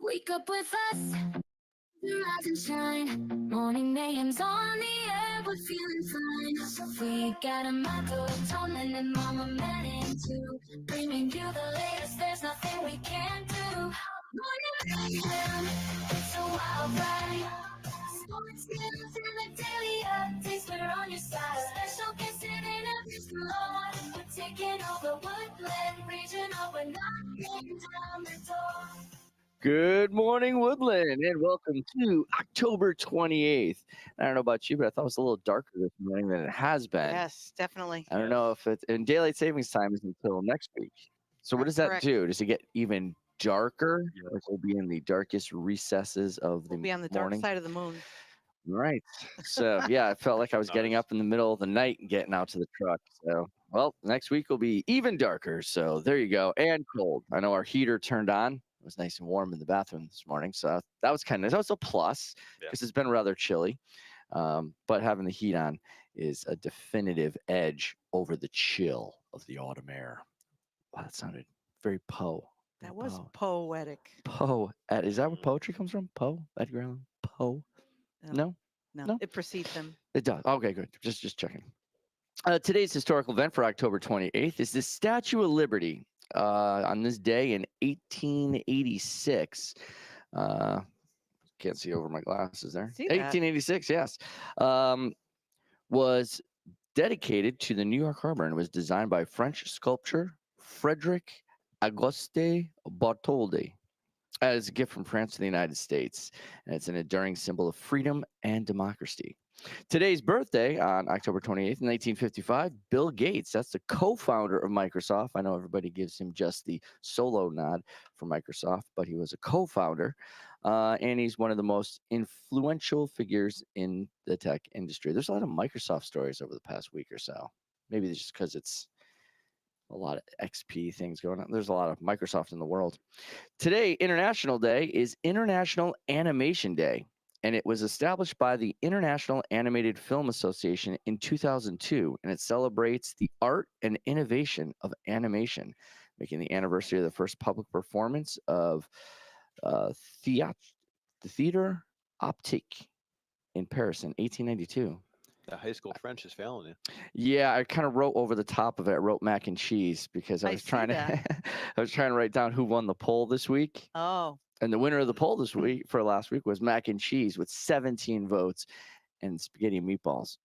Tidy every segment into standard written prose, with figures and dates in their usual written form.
Wake up with us, rise and shine. Morning mayhem's on the air, we're feeling fine. We got a motto, Tomlin and Mama Manning too. Bringing you the latest, there's nothing we can't do. Morning mayhem, it's a wild ride. Sports news and the daily updates, we're on your side. Special guests and interviews galore. We're taking over Woodland Regional, we're knocking down the door. Good morning, Woodland, and welcome to October 28th. I don't know about you, but I thought it was a little darker this morning than it has been. Yes, definitely. I don't know if it's and daylight savings time is until next week. So what does that Correct. do? Does it get even darker? Like we'll be in the darkest recesses of the We'll be on the dark morning? side of the moon. Right. So yeah, I felt like I was getting up in the middle of the night and getting out to the truck. So well, next week will be even darker. So there you go. And cold. I know our heater turned on. It was nice and warm in the bathroom this morning. So that was kind of nice. That was a plus because it's been rather chilly. But having the heat on is a definitive edge over the chill of the autumn air. Wow, that sounded very Poe. That was poetic. Poe. Is that where poetry comes from? Poe? Edgar Allan Poe? No? No, it precedes him. It does. Okay, good. Just checking. Today's historical event for October 28th is the Statue of Liberty. On this day in 1886, can't see over my glasses there. See that? 1886, yes, was dedicated to the New York Harbor and was designed by French sculptor Frederic Auguste Bartholdi as a gift from France to the United States. And it's an enduring symbol of freedom and democracy. Today's birthday on October 28th, 1955, Bill Gates, that's the co-founder of Microsoft. I know everybody gives him just the solo nod for Microsoft, but he was a co-founder, and he's one of the most influential figures in the tech industry. There's a lot of Microsoft stories over the past week or so. Maybe it's just because it's a lot of XP things going on. There's a lot of Microsoft in the world. Today, International Day, is International Animation Day, and it was established by the International Animated Film Association in 2002, and it celebrates the art and innovation of animation, making the anniversary of the first public performance of Theater Optique in Paris in 1892. The high school French is failing you. Yeah, I kind of wrote over the top of it. I wrote mac and cheese because I was trying to I was trying to write down who won the poll this week. Oh. And the winner of the poll this week for last week was mac and cheese with 17 votes, and spaghetti and meatballs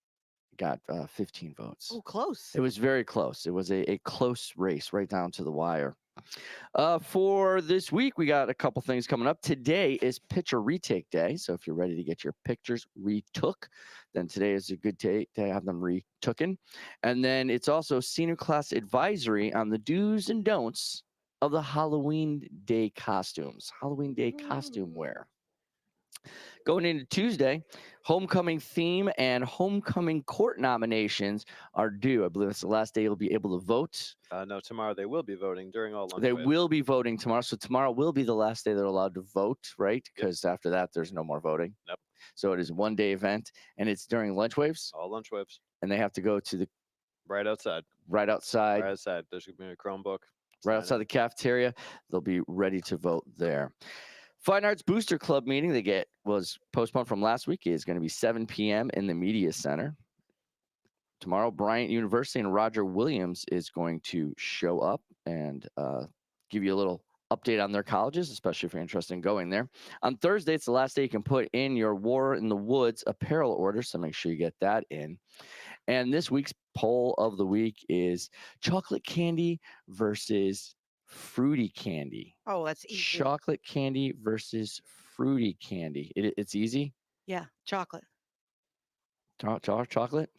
got 15 votes. Oh, close. It was very close. It was a close race right down to the wire. For this week, we got a couple things coming up. Today is Picture Retake Day. So if you're ready to get your pictures retook, then today is a good day to have them retooken. And then it's also Senior Class Advisory on the do's and don'ts of the Halloween Day costumes, Halloween Day costume wear. Going into Tuesday, homecoming theme and homecoming court nominations are due. I believe it's the last day you'll be able to vote. No, tomorrow they will be voting during all lunch. They will be voting tomorrow. So tomorrow will be the last day they're allowed to vote, right? Because after that, there's no more voting. Yep. So it is a one-day event, and it's during lunch waves. All lunch waves. And they have to go to the right outside. Right outside. Right outside. There's going to be a Chromebook. Right outside the cafeteria. They'll be ready to vote there. Fine Arts Booster Club meeting was postponed from last week. Is going to be 7 p.m. in the Media Center. Tomorrow, Bryant University and Roger Williams is going to show up and give you a little update on their colleges, especially if you're interested in going there. On Thursday, it's the last day you can put in your War in the Woods apparel order, so make sure you get that in. And this week's poll of the week is chocolate candy versus fruity candy. Oh, that's easy. Chocolate candy versus fruity candy. It's easy? Yeah, chocolate. Chocolate? Chocolate.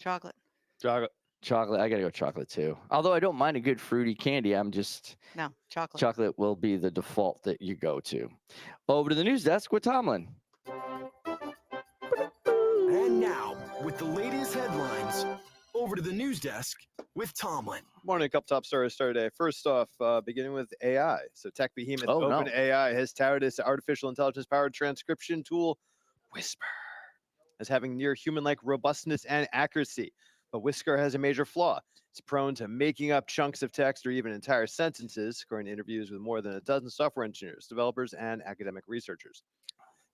Chocolate. I got to go chocolate too. Although I don't mind a good fruity candy. No, chocolate. Chocolate will be the default that you go to. Over to the news desk with Tomlin. And now, with the latest headlines, over to the news desk with Tomlin. Morning, a couple top stories started today. First off, beginning with AI. So tech behemoth OpenAI has touted its artificial intelligence-powered transcription tool, Whisper, as having near human-like robustness and accuracy. But Whisker has a major flaw. It's It's prone to making up chunks of text or even entire sentences, according to interviews with more than a dozen software engineers, developers, and academic researchers.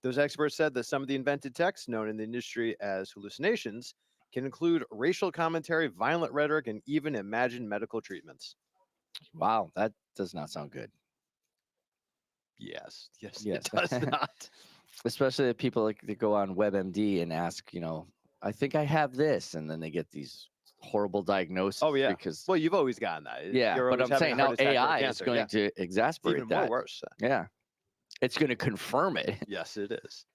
Those experts said that some of the invented texts, known in the industry as hallucinations, can include racial commentary, violent rhetoric, and even imagined medical treatments. Wow, that does not sound good. Yes, Yes. it does not. Especially if people like to go on WebMD and ask, I think I have this, and then they get these horrible diagnoses. Oh, yeah. Because Well, you've always gotten that. yeah, You're but always I'm having a saying now heart attack or AI is cancer. going Yeah, to it's exasperate even that. more worse. Yeah, it's going to confirm it. Yes, it is.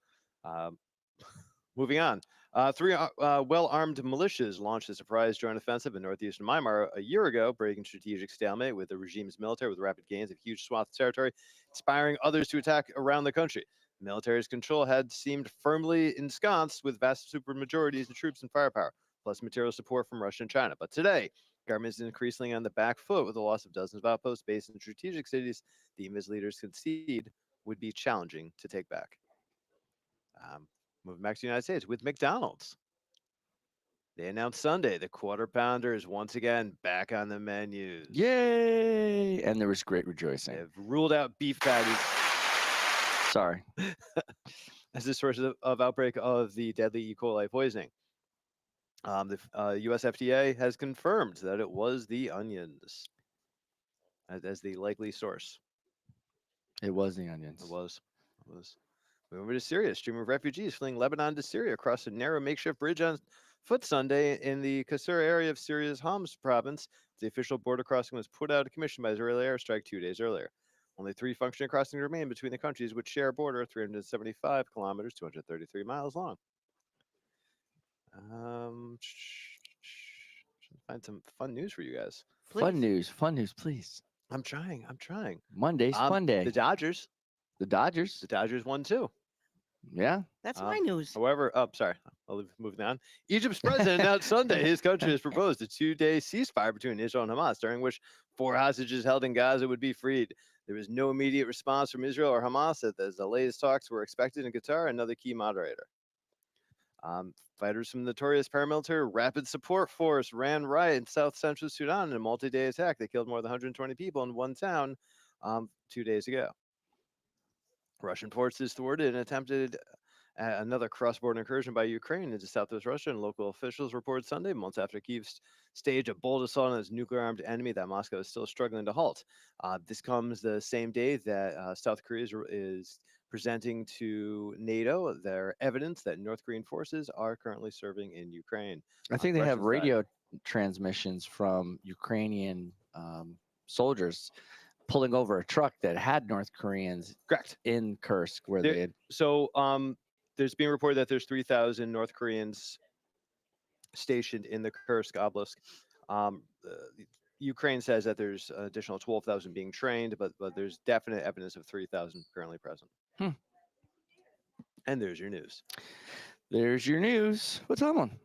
Moving on. Three well-armed militias launched a surprise joint offensive in northeastern Myanmar a year ago, breaking strategic stalemate with the regime's military with rapid gains of huge swaths of territory, inspiring others to attack around the country. The military's control had seemed firmly ensconced with vast supermajorities of troops and firepower, plus material support from Russia and China. But today, government is increasingly on the back foot with the loss of dozens of outposts based in strategic cities the Emira's leaders concede would be challenging to take back. Moving back to the United States with McDonald's. They announced Sunday the Quarter Pounder is once again back on the menus. Yay! And there was great rejoicing. They've ruled out beef patties Sorry. as a source of outbreak of the deadly E. coli poisoning. The U.S. FDA has confirmed that it was the onions as the likely source. It was the onions. It was. Moving over to Syria. A stream of refugees fleeing Lebanon to Syria across a narrow makeshift bridge on foot Sunday in the Qusayr area of Syria's Homs province. The official border crossing was put out of commission by Israeli airstrike 2 days earlier. Only 3 functioning crossings remain between the countries, which share a border 375 kilometers, 233 miles long. Find some fun news for you guys. Fun news, please. I'm trying. Monday's fun day. The Dodgers won too. Yeah. That's my news. However, sorry, I'll move on. Egypt's president announced Sunday his country has proposed a 2-day ceasefire between Israel and Hamas, during which 4 hostages held in Gaza would be freed. There was no immediate response from Israel or Hamas as the latest talks were expected in Qatar, another key moderator. Fighters from the notorious paramilitary Rapid Support Force ran riot in South Central Sudan in a multi-day attack that killed more than 120 people in one town 2 days ago. Russian forces thwarted and attempted another cross-border incursion by Ukraine into southwest Russia, and local officials reported Sunday, months after Kyiv staged a bold assault on its nuclear-armed enemy that Moscow is still struggling to halt. This comes the same day that South Korea is presenting to NATO their evidence that North Korean forces are currently serving in Ukraine. I think they have radio transmissions from Ukrainian soldiers pulling over a truck that had North Koreans correct in Kursk, where they had. So there's being reported that there's 3,000 North Koreans stationed in the Kursk Oblast. Ukraine says that there's an additional 12,000 being trained, but there's definite evidence of 3,000 currently present. And there's your news. There's your news. What's on one?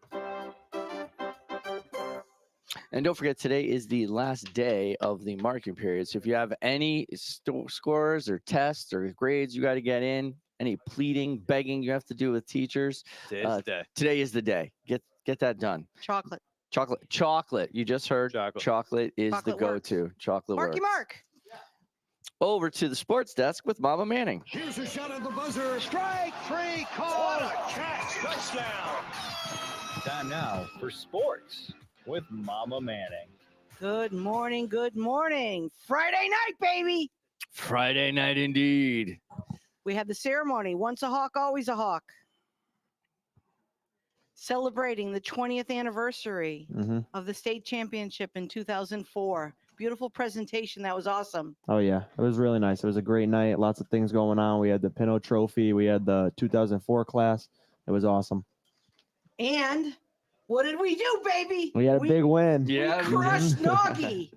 And don't forget, today is the last day of the marking period. So if you have any scores or tests or grades you got to get in, any pleading, begging you have to do with teachers, Today's the day. Today is the day. Get that done. Chocolate. You just heard chocolate is the go-to. Works. Chocolate Marky works. Mark. Over to the sports desk with Mama Manning. Here's a shot at the buzzer. Strike 3 call. What a catch. Touchdown. Time now for sports with Mama Manning. Good morning. Friday night, baby. Friday night indeed. We had the ceremony. Once a Hawk, always a Hawk. Celebrating the 20th anniversary of the state championship in 2004. Beautiful presentation. That was awesome. Oh, yeah. It was really nice. It was a great night. Lots of things going on. We had the Pinot Trophy. We had the 2004 class. It was awesome. And what did we do, baby? We had a big win. Yeah. We crushed Noggy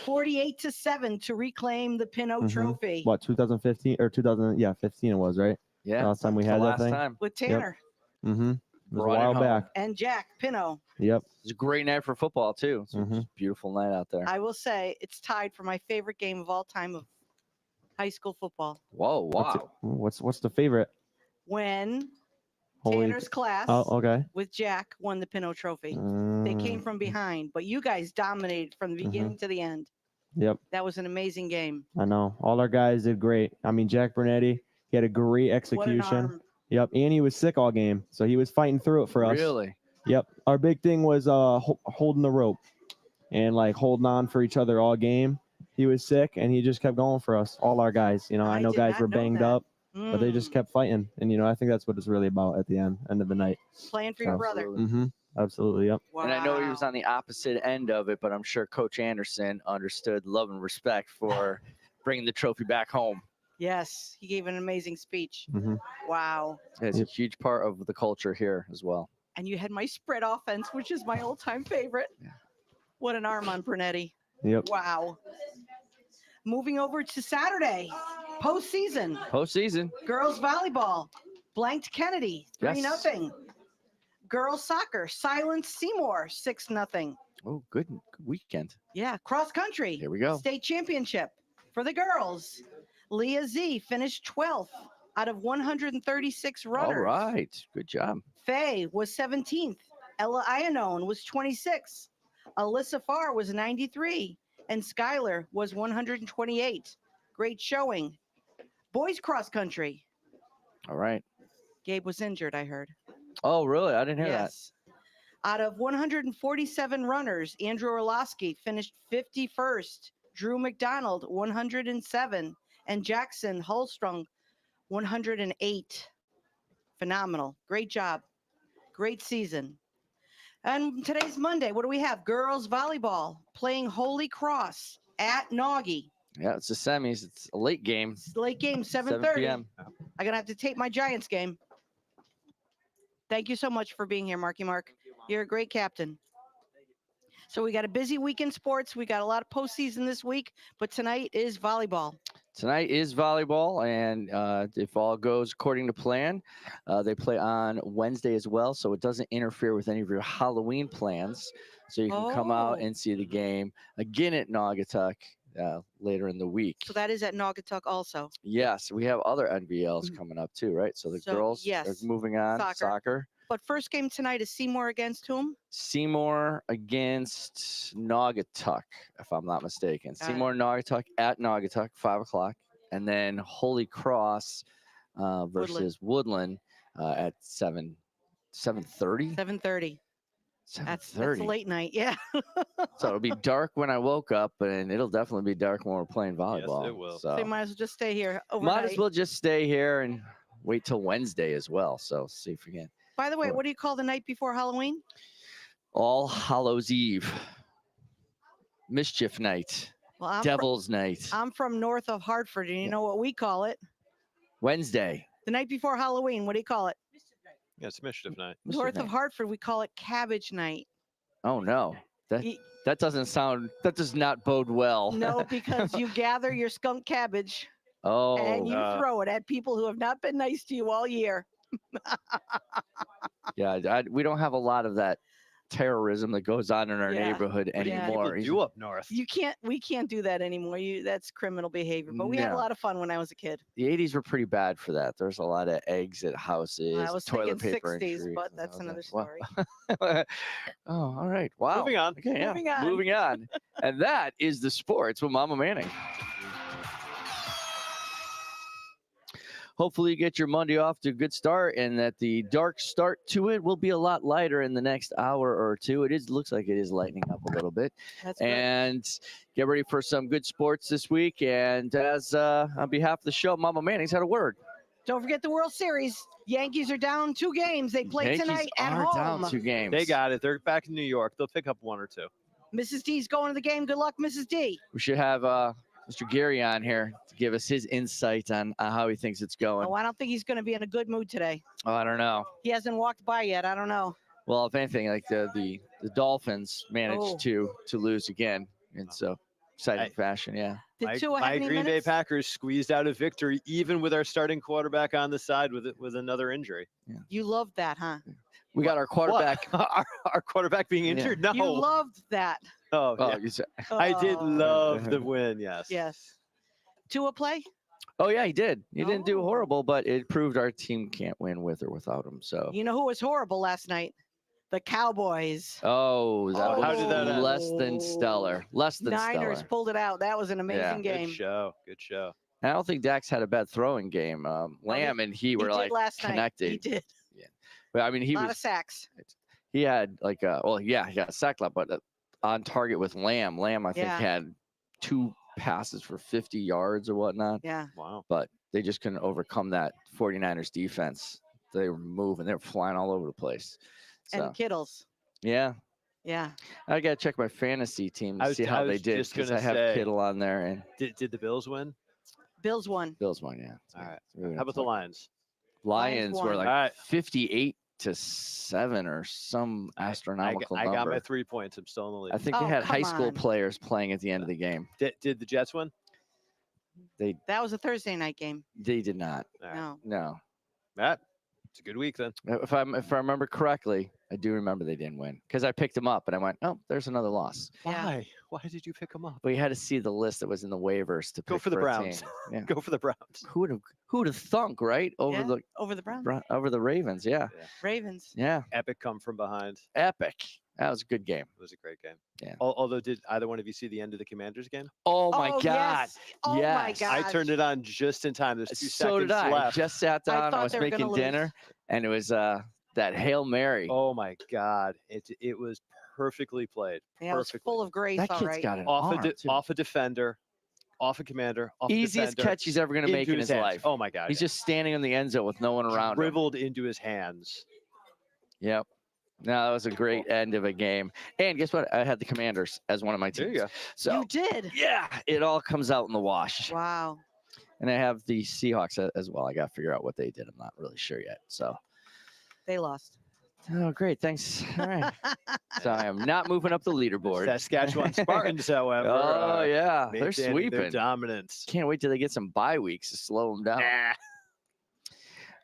48-7 to reclaim the Pinot Trophy. What, 2015 or 2000? Yeah, 15 it was, right? Yeah. Last time we had that thing. Time. With Tanner. It was a while back. And Jack Pinot. Yep. It was a great night for football, too. It was a beautiful night out there. I will say it's tied for my favorite game of all time of high school football. Whoa, wow. What's the favorite? When Holy. Tanner's class Oh, okay. with Jack won the Pinot Trophy. They came from behind, but you guys dominated from the beginning to the end. Yep. That was an amazing game. I know. All our guys did great. I mean, Jack Bernetti, he had a great What an execution. arm. Yep. And he was sick all game. So he was fighting through it for us. Really? Yep. Our big thing was holding the rope and like holding on for each other all game. He was sick and he just kept going for us. All our guys. You know, I know did guys not were know banged that. up, but they just kept fighting. And, you know, I think that's what it's really about at the end of the night. Playing for your brother. Mm-hmm. Absolutely. Yep. Wow. And I know he was on the opposite end of it, but I'm sure Coach Anderson understood love and respect for bringing the trophy back home. Yes, he gave an amazing speech. Mm-hmm. Wow. It's a huge part of the culture here as well. And you had my spread offense, which is my all-time favorite. Yeah. What an arm on Brunetti. Yep. Wow. Moving over to Saturday, postseason, Postseason. girls volleyball, blanked Kennedy, 3-0. Yes. Girls soccer, silenced Seymour, 6-0. Oh, good weekend. Yeah, cross country. Here we go. State championship for the girls. Leah Z finished 12th out of 136 runners. All right. Good job. Faye was 17th. Ella Iannone was 26. Alyssa Farr was 93. And Skylar was 128. Great showing. Boys cross country. All right. Gabe was injured, I heard. Oh, really? I didn't hear Yes. Out of 147 runners, Andrew Orlowski finished 51st. Drew McDonald, 107. And Jackson Holstrong, 108. Phenomenal. Great job. Great season. And today's Monday. What do we have? Girls volleyball playing Holy Cross at Naughty. that. Yeah, it's the semis. It's a late game. It's late game, 7 7:30. p.m. I'm going to have to tape my Giants game. Thank you so much for being here, Marky Mark. You're a great captain. So we got a busy week in sports. We got a lot of postseason this week, but tonight is volleyball. Tonight is volleyball, and if all goes according to plan, they play on Wednesday as well, so it doesn't interfere with any of your Halloween plans. So you can come out Oh. and see the game again at Naugatuck later in the week. So that is at Naugatuck also. Yes, we have other NVLs Mhm. coming up too, right? So the So, girls yes, are moving on. soccer. Soccer. But first game tonight is Seymour against whom? Seymour against Naugatuck, if I'm not mistaken. Got it. Seymour Naugatuck at Naugatuck, 5 o'clock, and then Holy Cross versus Woodland at 7:30. 7:30. That's a 7:30. late night. Yeah. So it'll be dark when I woke up, and it'll definitely be dark when we're playing volleyball. it will. So you So might as well just stay here overnight. might as well just stay here and wait till Wednesday as well. So see if we can. By the way, Sure. what do you call the night before Halloween? All Hallows Eve, Mischief Night, Well, I'm Devil's Night, I'm from north of Hartford, and you know what we call it? Wednesday. The night before Halloween. What do you call it? Yeah, it's mischief night. Mischief North of Night. Hartford, we call it Cabbage Night. Oh no, Ye- that does not bode well. No, because you gather your skunk cabbage Oh, and you Uh, throw it at people who have not been nice to you all year. yeah. We don't have a lot of that terrorism that goes on in our Yeah. neighborhood Yeah. anymore. You up north? We can't do that anymore. That's criminal behavior. But we had a No. lot of fun when I was a kid. The 80s were pretty bad for that. There's a lot of eggs at houses, I was toilet thinking paper 60s, in streets, but and that's all another that. Wow. story. Oh, all right. Wow. Moving on. Okay, yeah. Moving on. Moving on. And that is the sports with Mama Manning. Hopefully you get your Monday off to a good start, and that the dark start to it will be a lot lighter in the next hour or two. Looks like it is lightening up a little bit. That's good. And get ready for some good sports this week. And as on behalf of the show, Mama Manning's had a word. Don't forget the World Series. Yankees are down 2 games. They play Yankees tonight at are home. down 2 games. They got it. They're back in New York. They'll pick up 1 or 2. Mrs. D's going to the game. Good luck, Mrs. D. We should have Mr. Gary on here to give us his insight on how he thinks it's going. Oh, I don't think he's going to be in a good mood today. Oh, I don't know. He hasn't walked by yet. I don't know. Well, if anything, like the Dolphins managed Oh. to lose again in so exciting I- fashion. Yeah. Did Tua have My any Green Bay minutes? Packers squeezed out a victory, even with our starting quarterback on the side with another injury. You loved that, huh? We got our quarterback. What? our quarterback being Yeah. injured? No. You loved that. oh, Oh, yeah. you said, I did Oh, love the win. Yes. Yes. Tua play? Oh yeah, he did. He didn't do Oh. horrible, but it proved our team can't win with or without him. So. You know who was horrible last night? The Cowboys. Oh, that Oh. was How did that end? less than stellar. Less than Niners stellar. pulled it out. That was an Yeah. amazing Good game. show. Good show. And I don't think Dax had a bad throwing game. Lamb and he were did like last night. He connected. did. But I mean, he A lot was of sacks. he had like he got a sack lot, but on target with Lamb. Lamb I think Yeah. had 2 passes for 50 yards or whatnot, Yeah. Wow. but they just couldn't overcome that 49ers defense. They were moving, they were flying all over the place. So And Kittles. yeah, Yeah. I gotta check my fantasy team to I was- see how I they was did just because gonna I have say- Kittle on there and Did the Bills win? Bills won. Bills won. Yeah. All right. Moving How up about the top. Lions? Lions were won. like All right. 58-7 or some astronomical I got number. my 3 points. I'm still in the lead. I think they Oh, had high come school on. players playing at the end of the game. Did the Jets win? That was a Thursday night game. They did not. All right. No. No. Matt, it's a good week then. If I remember correctly, I do remember they didn't win because I picked them up and I went, oh, there's another loss. Yeah. Why? Why did you pick them up? But you had to see the list that was in the waivers to Go pick for the a Browns. team. Yeah. Go for the Browns. Who would have thunk, right? Over Yeah, the over the Browns. over the Ravens. Yeah. Ravens. Yeah. Epic come from behind. Epic. That was a good game. It was a great game. Yeah. Although, did either one of you see the end of the Commanders game? Oh my God. Yes. Oh my Yes. God. I turned it on just in time. There's 2 So seconds did I. left. Just sat I down. I, thought was they were gonna making lose. dinner, and it was that Hail Mary. Oh my God! It was perfectly played. Yeah, it was Perfectly. full of grace. that all kid's right. got an Off arm, too. off a defender, off a commander, off a Easiest defender, catch he's ever gonna make into in his hands. life. Oh my God! He's just standing in the end zone with no one around him. dribbled into his hands. Yep. No, that was a great end of a game. And guess what? I had the Commanders as one of my There teams. you go. So You did. yeah, it all comes out in the wash. Wow. And I have the Seahawks as well. I got to figure out what they did. I'm not really sure yet. So, They lost. oh, great. Thanks. All right. So I am not moving up the leaderboard. Saskatchewan Spartans, however. Oh, yeah. They're maintaining their sweeping. dominance. Can't wait till they get some bye weeks to slow them down. Nah.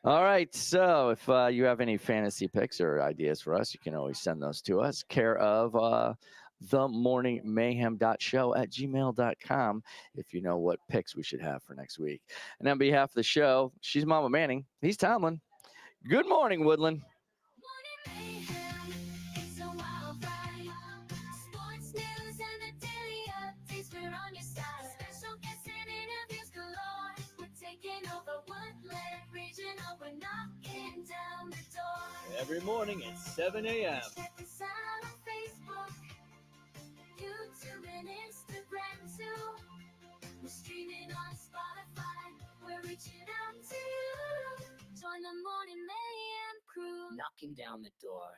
All right. So if you have any fantasy picks or ideas for us, you can always send those to us. Care of themorningmayhem.show@gmail.com if you know what picks we should have for next week. And on behalf of the show, she's Mama Manning. He's Tomlin. Good morning, Woodland. Morning mayhem, it's a wild ride. Sports news and the daily updates, we're on your side. Special guests and interviews galore. We're taking over Woodland Regional, we're knocking down the door. Every morning at 7 a.m. Check us out on Facebook, YouTube, and Instagram too. We're streaming on Spotify, we're reaching out to you. Join the Morning Mayhem crew. Knocking down the door.